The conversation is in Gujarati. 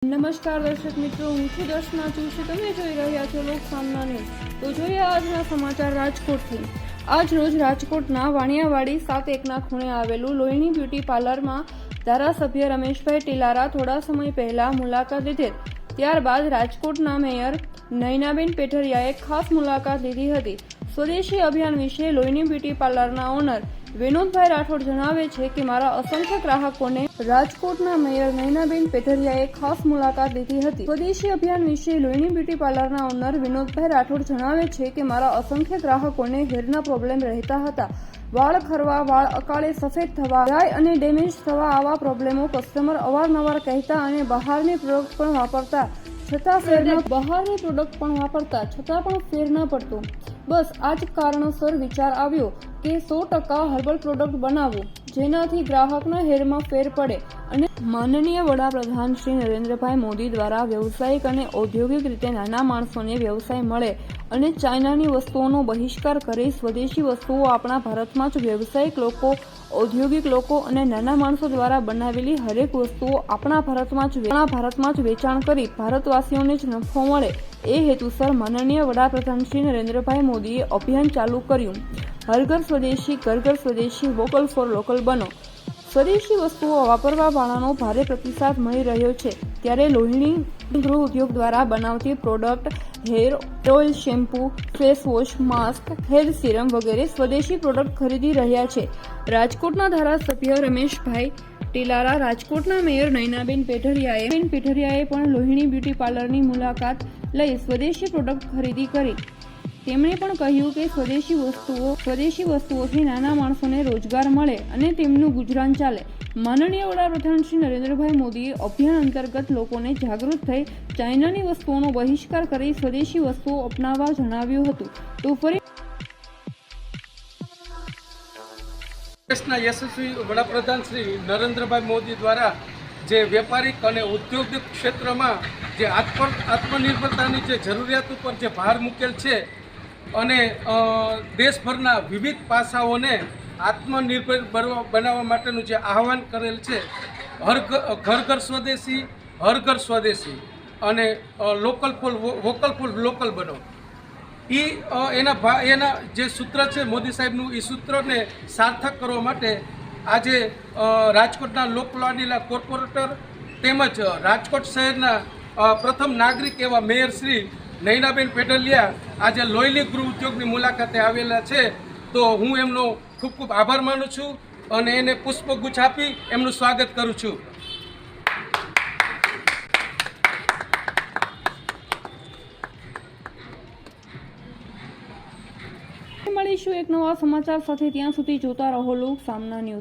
નમસ્કાર દર્શક મિત્રો, હું છું દર્શના જોશી. તમે જોઈ રહ્યા છો લોક સામના ન્યૂઝ. તો જોઈએ આજના સમાચાર રાજકોટથી. આજ રોજ રાજકોટના વાણિયાવાડી 7-1 ખૂણે આવેલું લોહીણી બ્યુટી પાર્લરમાં ધારાસભ્ય રમેશભાઈ ટીલારા થોડા સમય પહેલા મુલાકાત લીધેલ. ત્યારબાદ રાજકોટના મેયર નયનાબેન પેઠરિયાએ ખાસ મુલાકાત લીધી હતી. સ્વદેશી અભિયાન વિશે લોહીણી બ્યુટી પાર્લરના ઓનર વિનોદભાઈ રાઠોડ જણાવે છે કે મારા અસંખ્ય ગ્રાહકોને રાજકોટના મેયર નયનાબેન પેઠરિયાએ ખાસ મુલાકાત લીધી હતી. સ્વદેશી અભિયાન વિશે લોહીણી બ્યુટી પાર્લરના ઓનર વિનોદભાઈ રાઠોડ જણાવે છે કે મારા અસંખ્ય ગ્રાહકોને હેરના પ્રોબ્લેમ રહેતા હતા. વાળ ખરવા, વાળ અકાળે સફેદ થવા, ડ્રાય અને ડેમેજ થવા આવા પ્રોબ્લેમો કસ્ટમર અવારનવાર કહેતા અને બહારની પ્રોડક્ટ પણ વાપરતા છતાં ફેર ન પડતો. બસ આ જ કારણસર વિચાર આવ્યો કે 100% હર્બલ પ્રોડક્ટ બનાવવું, જેનાથી ગ્રાહકના હેરમાં ફેર પડે અને માનનીય વડાપ્રધાન શ્રી નરેન્દ્રભાઈ મોદી દ્વારા વ્યવસાયિક અને ઔદ્યોગિક રીતે નાના માણસોને વ્યવસાય મળે અને ચાઇનાની વસ્તુઓનો બહિષ્કાર કરી સ્વદેશી વસ્તુઓ આપણા ભારતમાં જ વ્યવસાયિક લોકો, ઔદ્યોગિક લોકો અને નાના માણસો દ્વારા બનાવેલી હરેક વસ્તુઓ આપણા ભારતમાં જ વેચાણ કરી ભારતવાસીઓને જ નફો મળે એ હેતુસર માનનીય વડાપ્રધાન શ્રી નરેન્દ્રભાઈ મોદીએ અભિયાન ચાલુ કર્યું. હર ઘર સ્વદેશી, ઘર ઘર સ્વદેશી, વોકલ ફોર લોકલ બનો. સ્વદેશી વસ્તુઓ વાપરવા વાળાનો ભારે પ્રતિસાદ મળી રહ્યો છે. ત્યારે લોહીણી ગૃહ ઉદ્યોગ દ્વારા બનાવતી product, hair oil, shampoo, face wash, mask, hair serum વગેરે સ્વદેશી પ્રોડક્ટ ખરીદી રહ્યા છે. રાજકોટના ધારાસભ્ય રમેશભાઈ ટીલારા, રાજકોટના મેયર નયનાબેન પેઠરિયાએ પણ લોહીણી બ્યુટી પાર્લરની મુલાકાત લઈ સ્વદેશી પ્રોડક્ટ ખરીદી કરી. તેમણે પણ કહ્યું કે સ્વદેશી વસ્તુઓથી નાના માણસોને રોજગાર મળે અને તેમનું ગુજરાન ચાલે. માનનીય વડાપ્રધાન શ્રી નરેન્દ્રભાઈ મોદીએ અભિયાન અંતર્ગત લોકોને જાગૃત થઈ ચાઇનાની વસ્તુઓનો બહિષ્કાર કરી સ્વદેશી વસ્તુઓ અપનાવવા જણાવ્યું હતું. તો ફરી દેશના યશસ્વી વડાપ્રધાન શ્રી નરેન્દ્રભાઈ મોદી દ્વારા જે વેપારિક અને ઔદ્યોગિક ક્ષેત્રમાં જે આત્મનિર્ભરતાની જે જરૂરિયાત ઉપર જે ભાર મૂકેલ છે અને દેશભરના વિવિધ પાસાઓને આત્મનિર્ભર બનાવવા માટેનું જે આહવાન કરેલ છે, ઘર ઘર સ્વદેશી, હર ઘર સ્વદેશી અને વોકલ ફોર લોકલ બનો. એના જે સૂત્ર છે મોદી સાહેબનું, એ સૂત્રને સાર્થક કરવા માટે આજે રાજકોટના લોકલાડીલા કોર્પોરેટર તેમજ રાજકોટ શહેરના પ્રથમ નાગરિક એવા મેયર શ્રી નયનાબેન પેઠરિયા આજે લોહીણી ગૃહ ઉદ્યોગની મુલાકાતે આવેલા છે. તો હું એમનો ખૂબ ખૂબ આભાર માનું છું અને એને પુષ્પગુચ્છ આપી એમનું સ્વાગત કરું છું. મળીશું એક નવા સમાચાર સાથે. ત્યાં સુધી જોતા રહો લોક સામના ન્યૂઝ.